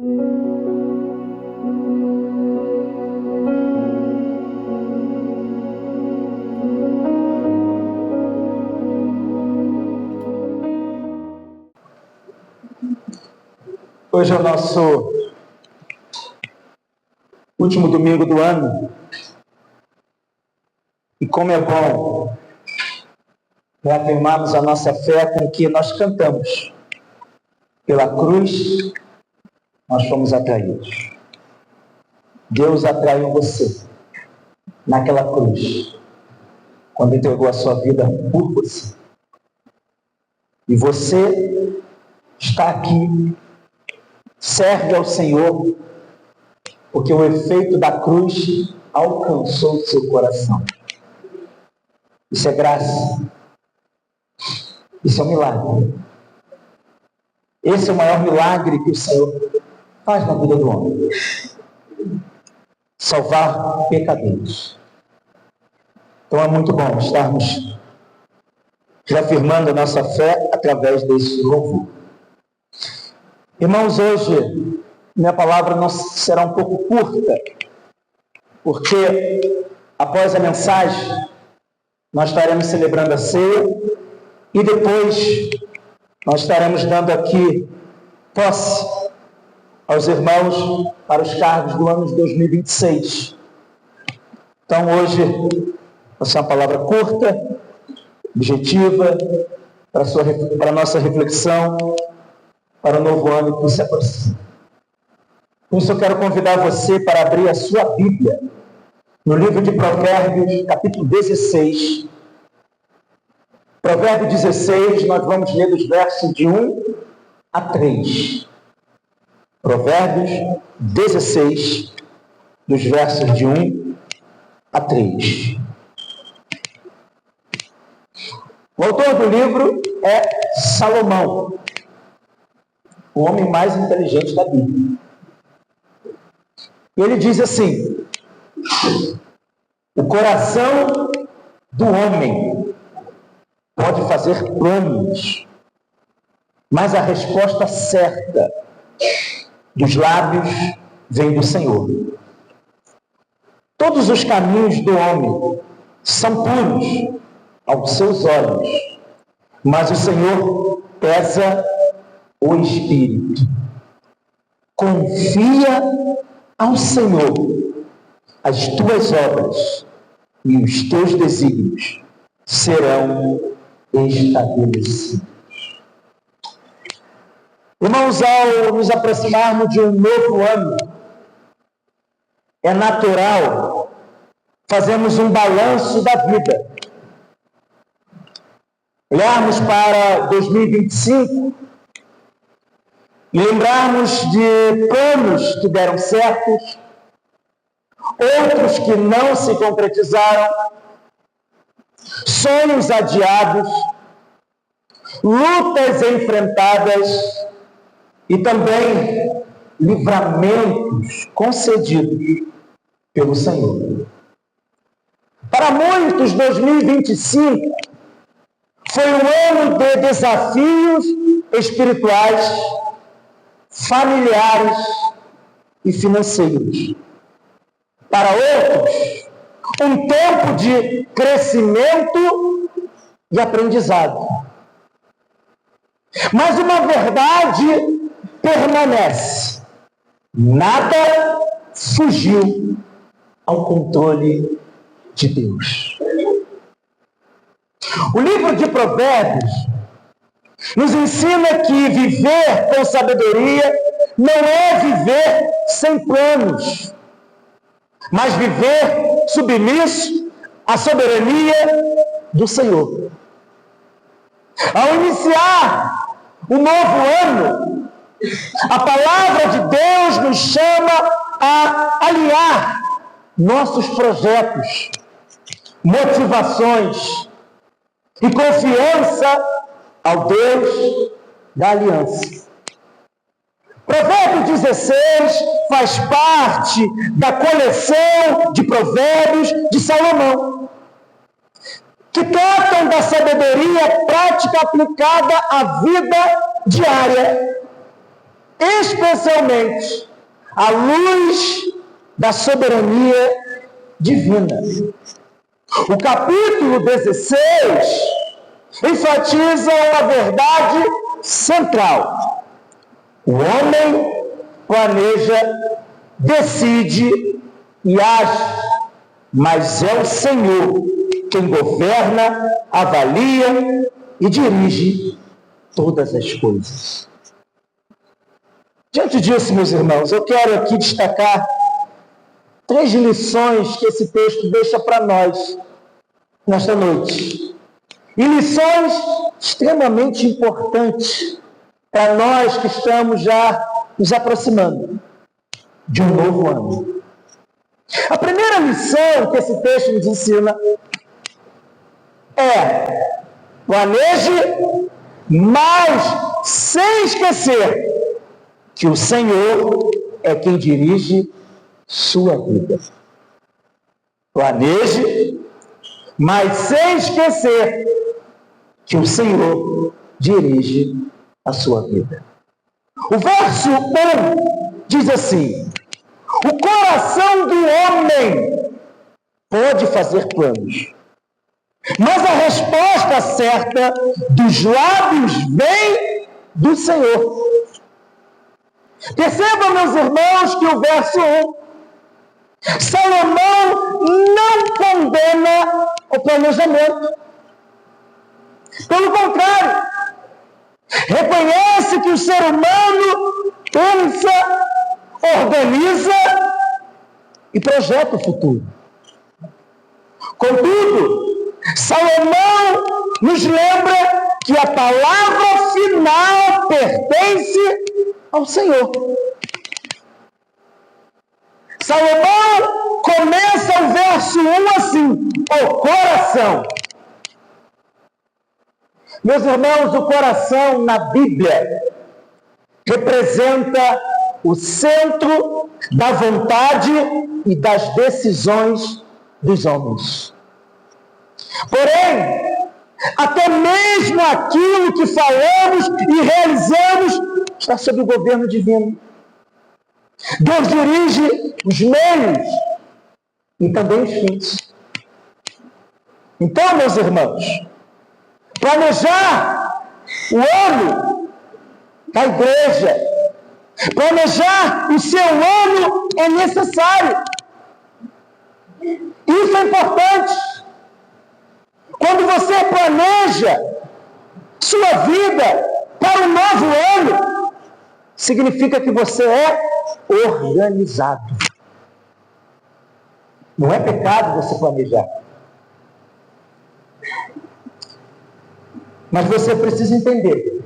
Hoje é o nosso último domingo do ano. E como é bom reafirmarmos a nossa fé com o que nós cantamos. Pela cruz, nós fomos atraídos. Deus atraiu você naquela cruz, quando entregou a sua vida por você. E você está aqui, serve ao Senhor, porque o efeito da cruz alcançou o seu coração. Isso é graça. Isso é um milagre. Esse é o maior milagre que o Senhor faz na vida do homem. Salvar pecadores. Então é muito bom estarmos reafirmando a nossa fé através desse louvor. Irmãos, hoje minha palavra não será um pouco curta, porque após a mensagem nós estaremos celebrando a ceia e depois nós estaremos dando aqui posse aos irmãos para os cargos do ano de 2026. Então hoje vai ser uma palavra curta, objetiva, para a nossa reflexão, para o novo ano que se aproxima. Por isso eu quero convidar você para abrir a sua Bíblia no livro de Provérbios, capítulo 16. Provérbio 16, nós vamos ler dos versos de 1 a 3. Provérbios 16, dos versos de 1 a 3. O autor do livro é Salomão, o homem mais inteligente da Bíblia. E ele diz assim: o coração do homem pode fazer planos, mas a resposta certa dos lábios vem do Senhor. Todos os caminhos do homem são puros aos seus olhos, mas o Senhor pesa o espírito. Confia ao Senhor as tuas obras e os teus desígnios serão estabelecidos. Irmãos, ao nos aproximarmos de um novo ano, é natural fazermos um balanço da vida. Olharmos para 2025 e lembrarmos de planos que deram certos, outros que não se concretizaram, sonhos adiados, lutas enfrentadas e também livramentos concedidos pelo Senhor. Para muitos, 2025 foi um ano de desafios espirituais, familiares e financeiros. Para outros, um tempo de crescimento e aprendizado. Mas uma verdade permanece: nada fugiu ao controle de Deus. O livro de Provérbios nos ensina que viver com sabedoria não é viver sem planos, mas viver submisso à soberania do Senhor. Ao iniciar o novo ano, a palavra de Deus nos chama a alinhar nossos projetos, motivações e confiança ao Deus da aliança. Provérbio 16 faz parte da coleção de provérbios de Salomão, que tratam da sabedoria prática aplicada à vida diária. especialmente à luz da soberania divina. O capítulo 16 enfatiza uma verdade central. O homem planeja, decide e age, mas é o Senhor quem governa, avalia e dirige todas as coisas. Diante disso, meus irmãos, eu quero aqui destacar 3 lições que esse texto deixa para nós nesta noite. E lições extremamente importantes para nós que estamos já nos aproximando de um novo ano. A primeira lição que esse texto nos ensina é: planeje, mas sem esquecer que o Senhor é quem dirige sua vida. Planeje, mas sem esquecer que o Senhor dirige a sua vida. O verso 1 diz assim: o coração do homem pode fazer planos, mas a resposta certa dos lábios vem do Senhor. Percebam, meus irmãos, que o verso 1, Salomão não condena o planejamento. Pelo contrário, reconhece que o ser humano pensa, organiza e projeta o futuro. Contudo, Salomão nos lembra que a palavra final pertence ao Senhor. Salomão começa o verso 1 assim: o coração. Meus irmãos, o coração na Bíblia representa o centro da vontade e das decisões dos homens. Porém, até mesmo aquilo que falamos e realizamos está sob o governo divino. Deus dirige os meios e também os fins. Então, meus irmãos, planejar o ano da igreja, planejar o seu ano é necessário. Isso é importante. Quando você planeja sua vida para um novo ano, significa que você é organizado. Não é pecado você planejar. Mas você precisa entender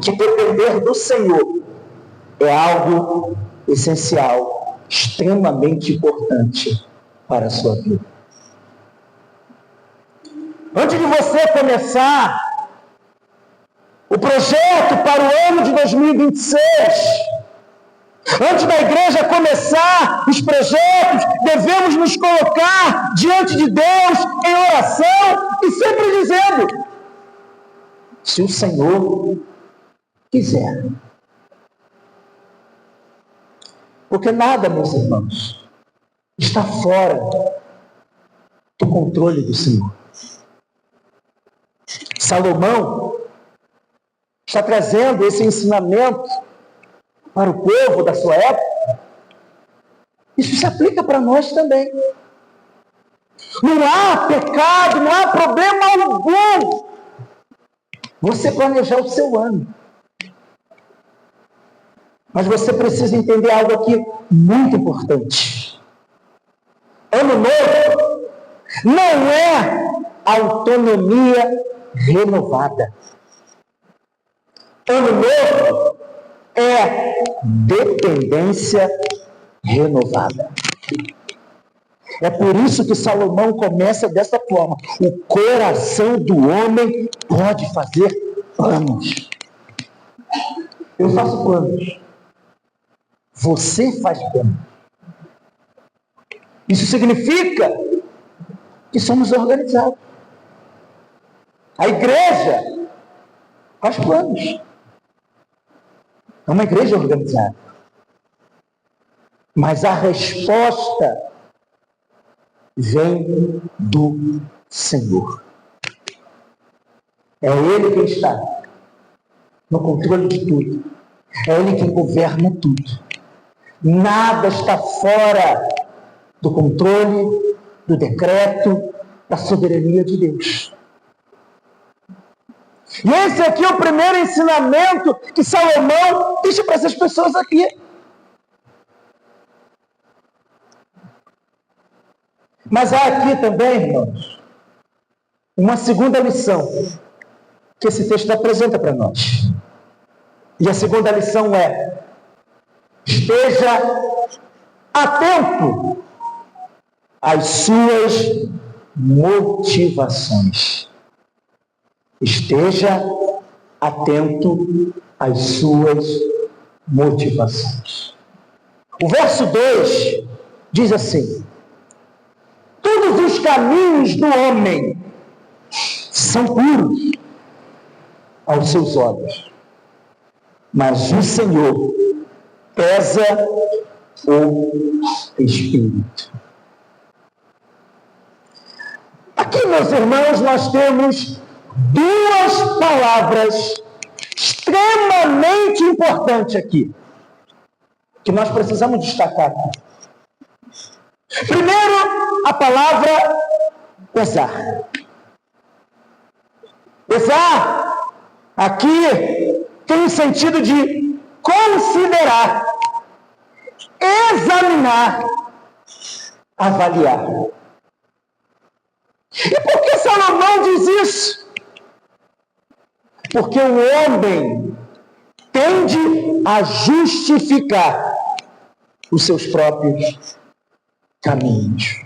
que depender do Senhor é algo essencial, extremamente importante para a sua vida. Antes de você começar o projeto para o ano de 2026, antes da igreja começar os projetos, devemos nos colocar diante de Deus em oração e sempre dizendo: se o Senhor quiser. Porque nada, meus irmãos, está fora do controle do Senhor. Salomão está trazendo esse ensinamento para o povo da sua época. Isso se aplica para nós também. Não há pecado, não há problema algum você planejar o seu ano. Mas você precisa entender algo aqui muito importante. Ano novo não é autonomia renovada. Ano novo é dependência renovada. É por isso que Salomão começa dessa forma: o coração do homem pode fazer planos. Eu faço planos. Você faz planos. Isso significa que somos organizados. A igreja faz planos. É uma igreja organizada. Mas a resposta vem do Senhor. É Ele quem está no controle de tudo. É Ele quem governa tudo. Nada está fora do controle, do decreto, da soberania de Deus. E esse aqui é o primeiro ensinamento que Salomão deixa para essas pessoas aqui. Mas há aqui também, irmãos, uma segunda lição que esse texto apresenta para nós. E a segunda lição é: esteja atento às suas motivações. Esteja atento às suas motivações. O verso 2 diz assim: todos os caminhos do homem são puros aos seus olhos, mas o Senhor pesa o espírito. Aqui, meus irmãos, nós temos duas palavras extremamente importantes aqui, que nós precisamos destacar aqui. Primeiro, a palavra pesar. Pesar, aqui, tem o sentido de considerar, examinar, avaliar. E por que Salomão diz isso? Porque o homem tende a justificar os seus próprios caminhos.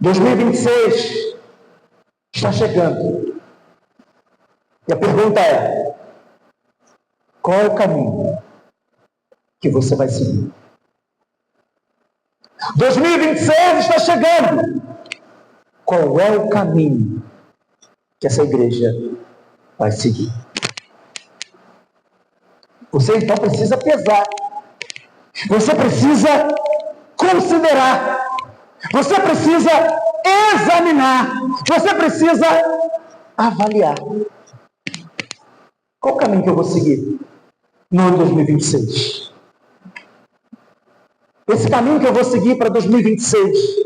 2026 está chegando. E a pergunta é: qual é o caminho que você vai seguir? 2026 está chegando. Qual é o caminho que essa igreja vai seguir? Você então precisa pesar. Você precisa considerar. Você precisa examinar. Você precisa avaliar. Qual o caminho que eu vou seguir no ano 2026? Esse caminho que eu vou seguir para 2026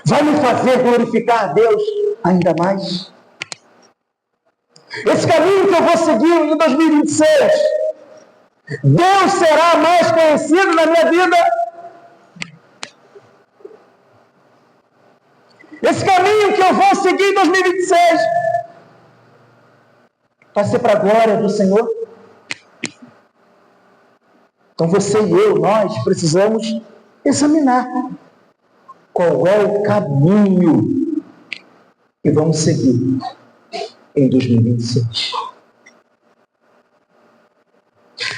vai me fazer glorificar a Deus ainda mais? Esse caminho que eu vou seguir em 2026, Deus será mais conhecido na minha vida? Esse caminho que eu vou seguir em 2026 vai ser para a glória do Senhor? Então você e eu, nós precisamos examinar qual é o caminho que vamos seguir em 2026.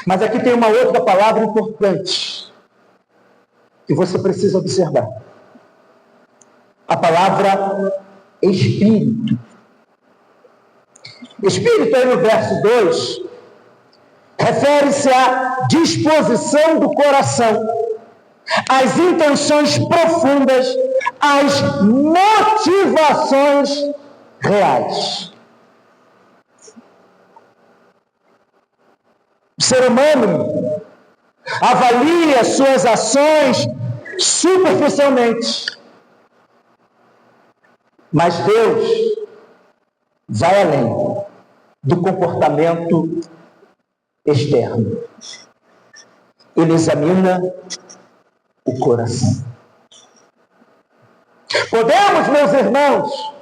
Mas aqui tem uma outra palavra importante que você precisa observar. A palavra espírito. Espírito aí no verso 2 refere-se à disposição do coração, às intenções profundas, às motivações reais. O ser humano avalia suas ações superficialmente, mas Deus vai além do comportamento externo. Ele examina o coração. Podemos, meus irmãos,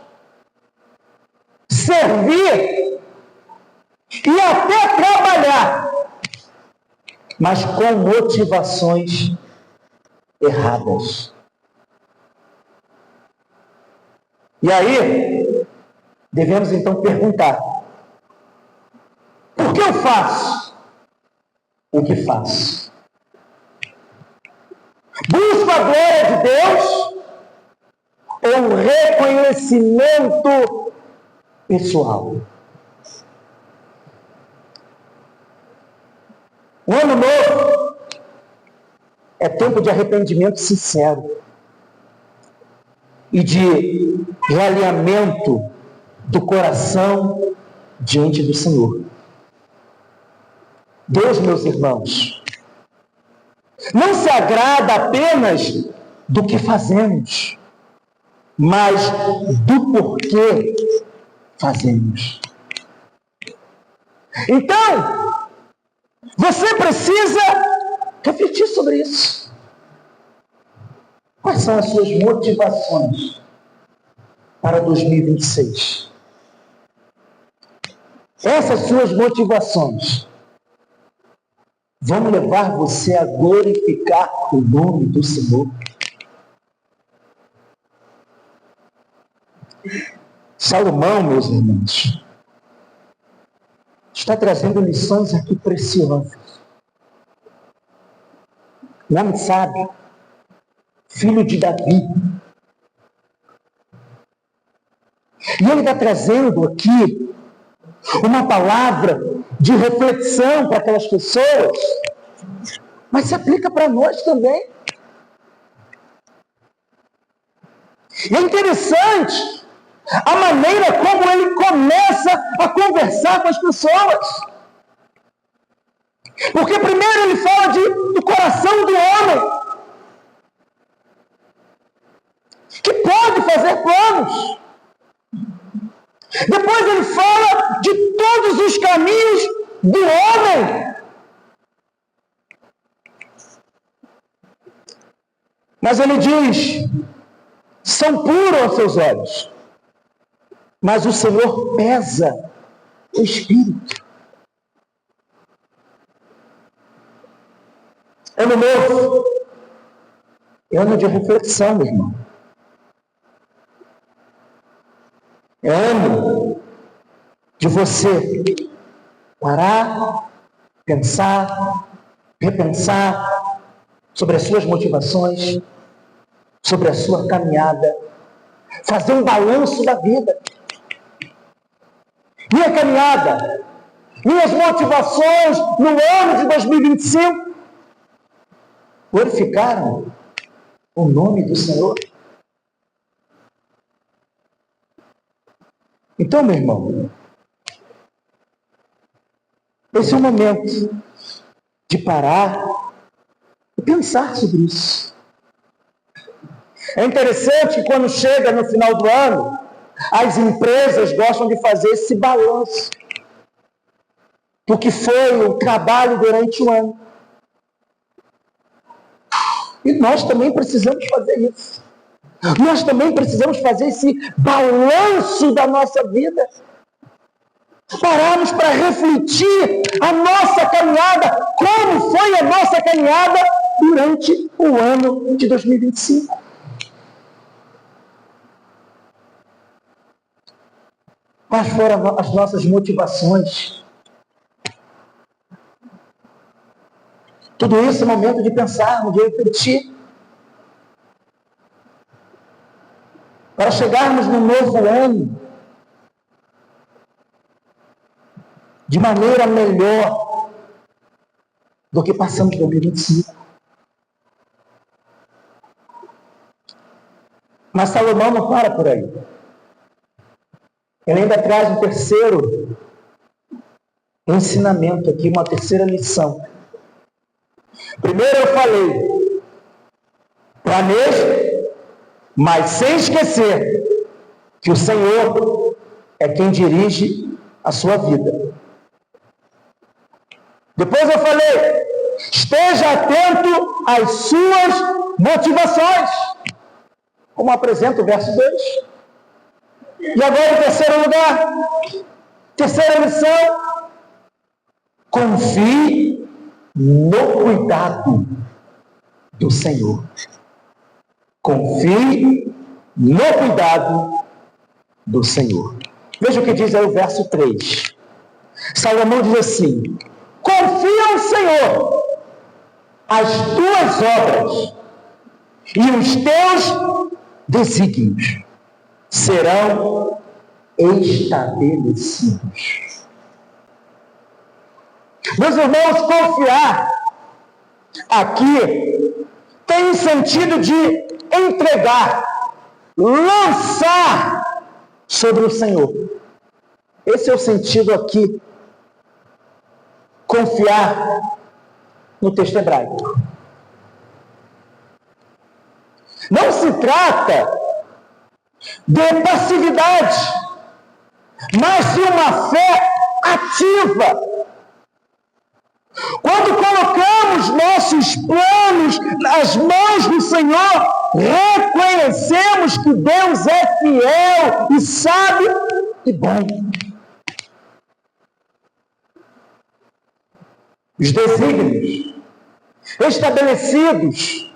servir e até trabalhar, mas com motivações erradas. E aí, devemos então perguntar: por que eu faço o que faço? Busco a glória de Deus ou reconhecimento pessoal? O ano novo é tempo de arrependimento sincero e de realinhamento do coração diante do Senhor. Deus, meus irmãos, não se agrada apenas do que fazemos, mas do porquê fazemos. Então, você precisa refletir sobre isso. Quais são as suas motivações para 2026? Essas suas motivações vão levar você a glorificar o nome do Senhor. Salomão, meus irmãos, está trazendo lições aqui preciosas. Um homem sábio, filho de Davi. E ele está trazendo aqui uma palavra de reflexão para aquelas pessoas, mas se aplica para nós também. E é interessante a maneira como ele começa a conversar com as pessoas. Porque primeiro ele fala do coração do homem, que pode fazer planos. Depois ele fala de todos os caminhos do homem. Mas ele diz: são puros aos seus olhos, mas o Senhor pesa o espírito. Ano novo é ano de reflexão, meu irmão. É ano de você parar, pensar, repensar sobre as suas motivações, sobre a sua caminhada, fazer um balanço da vida. Minha caminhada, minhas motivações no ano de 2025 glorificaram o nome do Senhor. Então, meu irmão, esse é o momento de parar e pensar sobre isso. É interessante que quando chega no final do ano, as empresas gostam de fazer esse balanço do que foi o trabalho durante o ano. E nós também precisamos fazer isso. Nós também precisamos fazer esse balanço da nossa vida. Pararmos para refletir a nossa caminhada, como foi a nossa caminhada durante o ano de 2025. Quais foram as nossas motivações? Tudo isso é momento de pensarmos, de refletir. Para chegarmos no novo ano de maneira melhor do que passamos em 2025. Mas Salomão não para por aí. Ele ainda traz um terceiro ensinamento aqui, uma terceira lição. Primeiro eu falei, planeje, mas sem esquecer que o Senhor é quem dirige a sua vida. Depois eu falei, esteja atento às suas motivações, como apresenta o verso 2. E agora, em terceiro lugar, terceira lição, confie no cuidado do Senhor. Confie no cuidado do Senhor. Veja o que diz aí o verso 3. Salomão diz assim: confia no Senhor as tuas obras e os teus desígnios serão estabelecidos. Meus irmãos, confiar aqui tem o sentido de entregar, lançar sobre o Senhor. Esse é o sentido aqui. Confiar no texto hebraico. Não se trata de passividade, mas de uma fé ativa. Quando colocamos nossos planos nas mãos do Senhor, reconhecemos que Deus é fiel e sábio e bom. Os desígnios estabelecidos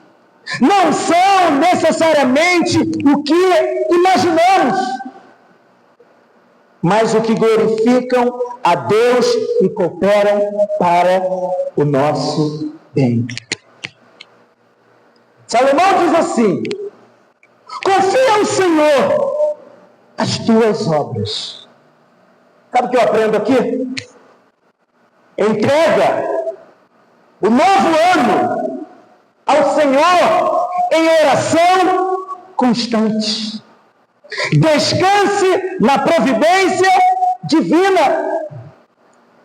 não são necessariamente o que imaginamos, mas o que glorificam a Deus e cooperam para o nosso bem. Salomão diz assim: confia ao Senhor as tuas obras. Sabe o que eu aprendo aqui? Entrega o novo ano ao Senhor em oração constante. Descanse na providência divina,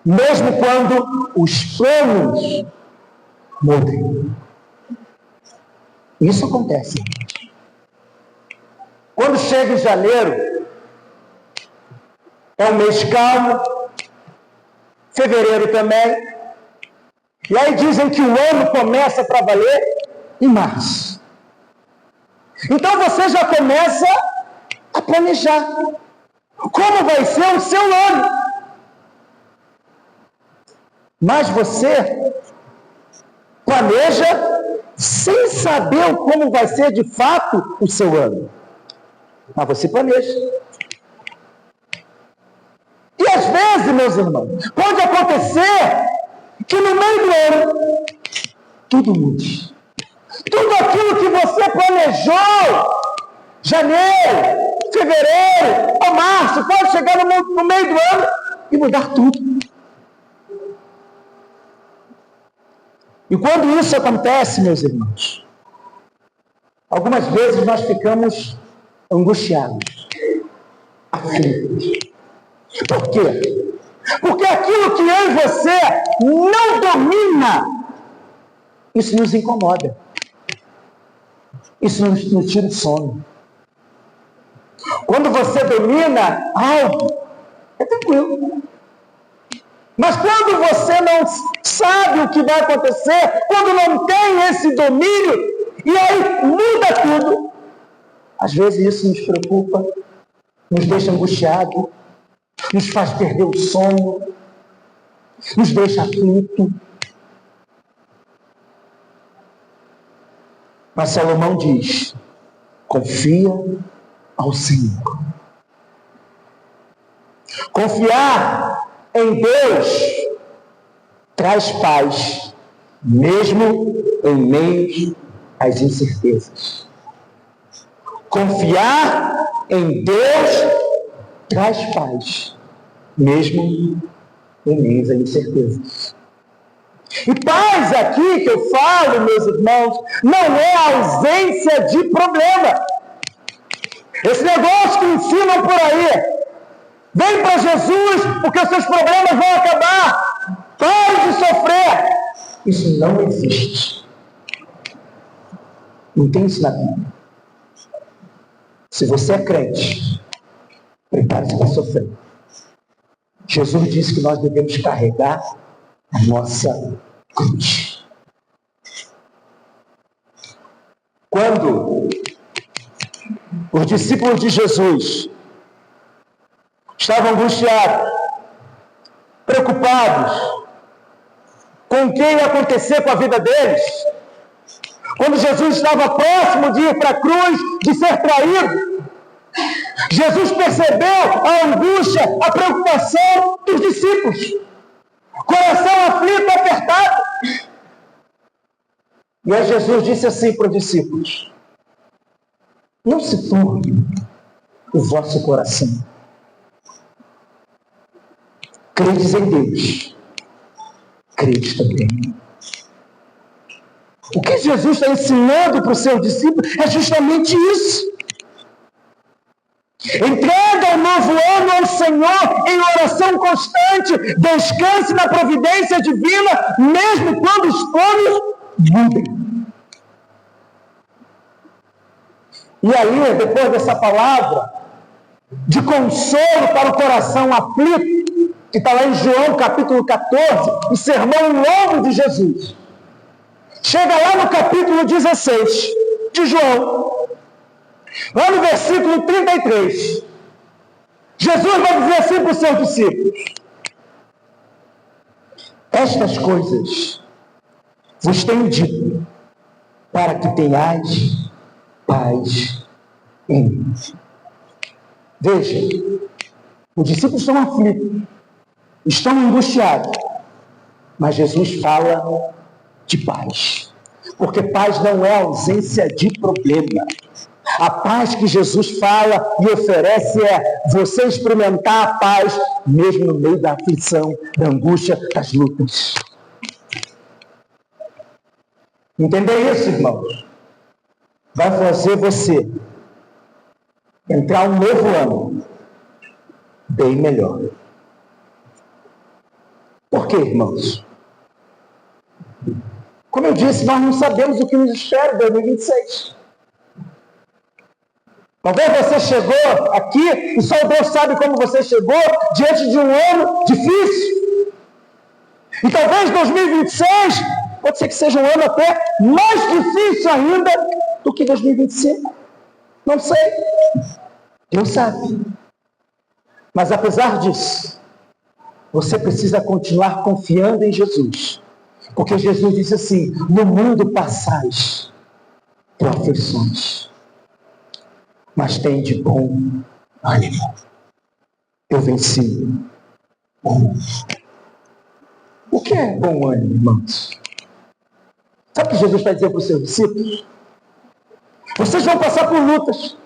mesmo quando os planos mudem. Isso acontece. Quando chega em janeiro, é um mês calmo, fevereiro também, e aí dizem que o ano começa para valer em março. Então você já começa a planejar como vai ser o seu ano. Mas você planeja sem saber como vai ser de fato o seu ano. Mas você planeja. E às vezes, meus irmãos, pode acontecer que no meio do ano tudo mude. Tudo aquilo que você planejou, janeiro, fevereiro ou março, pode chegar no meio do ano e mudar tudo. E quando isso acontece, meus irmãos, algumas vezes nós ficamos angustiados, aflitos. Por quê? Porque aquilo que eu e você não domina, isso nos incomoda. Isso nos tira o sono. Quando você domina algo, é tranquilo. Mas quando você não sabe o que vai acontecer, quando não tem esse domínio, e aí muda tudo, às vezes isso nos preocupa, nos deixa angustiados, nos faz perder o sono, nos deixa aflito. Mas Salomão diz: confia ao Senhor. Confiar em Deus traz paz, mesmo em meio às incertezas. Confiar em Deus traz paz, mesmo em meio às incertezas. E paz aqui que eu falo, meus irmãos, não é a ausência de problema. Esse negócio que ensinam por aí, vem para Jesus porque os seus problemas vão acabar, pare de sofrer. Isso não existe. Não tem isso na Bíblia. Se você é crente, prepare-se para sofrer. Jesus disse que nós devemos carregar a nossa cruz. Quando os discípulos de Jesus estavam angustiados, preocupados com o que ia acontecer com a vida deles, quando Jesus estava próximo de ir para a cruz, de ser traído, Jesus percebeu a angústia, a preocupação dos discípulos, coração aflito, apertado. E aí Jesus disse assim para os discípulos: não se turbe o vosso coração. Credes em Deus, crede também. O que Jesus está ensinando para os seus discípulos é justamente isso. Entrega o novo ano ao Senhor em oração constante. Descanse na providência divina, mesmo quando os planos mudem. E aí, depois dessa palavra de consolo para o coração aflito, que está lá em João capítulo 14, o sermão longo de Jesus, chega lá no capítulo 16 de João, lá no versículo 33, Jesus vai dizer assim para os seus discípulos: estas coisas vos tenho dito, para que tenhais paz em mim. Veja, os discípulos estão aflitos, estão angustiados, mas Jesus fala de paz, porque paz não é ausência de problema. A paz que Jesus fala e oferece é você experimentar a paz mesmo no meio da aflição, da angústia, das lutas. Entender isso, irmãos, vai fazer você entrar um novo ano bem melhor. Por quê, irmãos? Como eu disse, nós não sabemos o que nos espera em 2026. Talvez você chegou aqui e só Deus sabe como você chegou diante de um ano difícil. E talvez 2026 pode ser que seja um ano até mais difícil ainda do que 2025. Não sei. Deus sabe. Mas apesar disso, você precisa continuar confiando em Jesus. Porque Jesus disse assim: no mundo passais por aflições, mas tem de bom ânimo. Eu venci o mundo. O que é bom ânimo, irmãos? Sabe o que Jesus vai dizer para os seus discípulos? Vocês vão passar por lutas,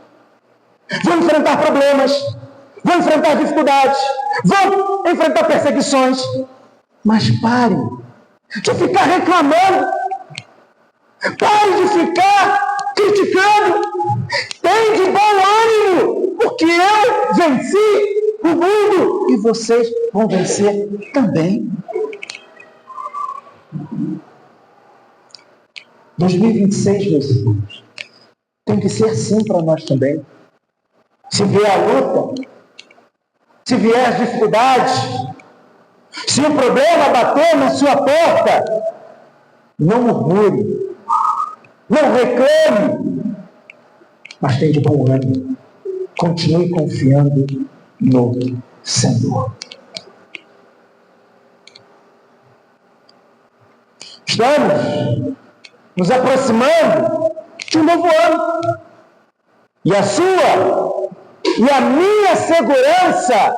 vão enfrentar problemas, vão enfrentar dificuldades, vão enfrentar perseguições, mas parem de ficar reclamando, parem de ficar criticando. Tem de bom ânimo, porque eu venci o mundo e vocês vão vencer também. 2026, meus irmãos, tem que ser assim para nós também. Se vier a luta, se vier as dificuldades, se o problema bater na sua porta, não murmure, não reclame, mas tenha de bom ânimo. Continue confiando no Senhor. Estamos nos aproximando de um novo ano. E a sua e a minha segurança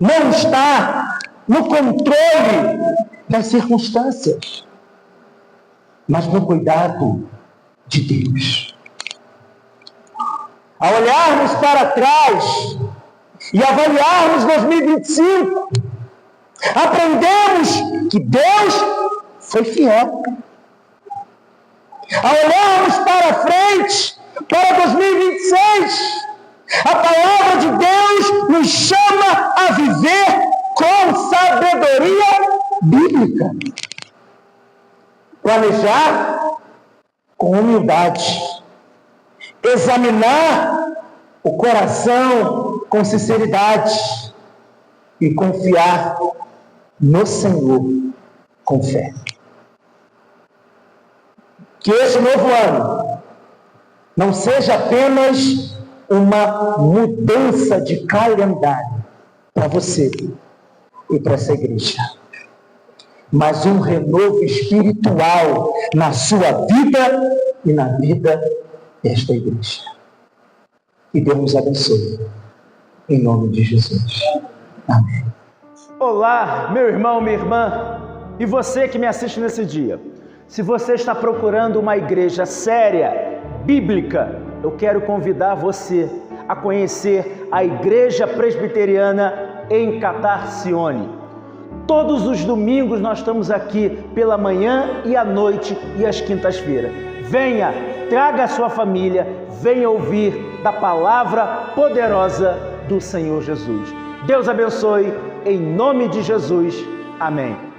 não está no controle das circunstâncias, mas no cuidado de Deus. Ao olharmos para trás e avaliarmos 2025, aprendemos que Deus foi fiel. Ao olharmos para frente, para 2026, a palavra de Deus nos chama a viver com sabedoria bíblica. Planejar com humildade. Examinar o coração com sinceridade. E confiar no Senhor com fé. Que este novo ano não seja apenas uma mudança de calendário para você e para essa igreja, mas um renovo espiritual na sua vida e na vida desta igreja. Que Deus nos abençoe. Em nome de Jesus. Amém. Olá, meu irmão, minha irmã, e você que me assiste nesse dia. Se você está procurando uma igreja séria, bíblica, eu quero convidar você a conhecer a Igreja Presbiteriana em Catarcione. Todos os domingos nós estamos aqui pela manhã e à noite e às quintas-feiras. Venha, traga a sua família, venha ouvir da palavra poderosa do Senhor Jesus. Deus abençoe, em nome de Jesus. Amém.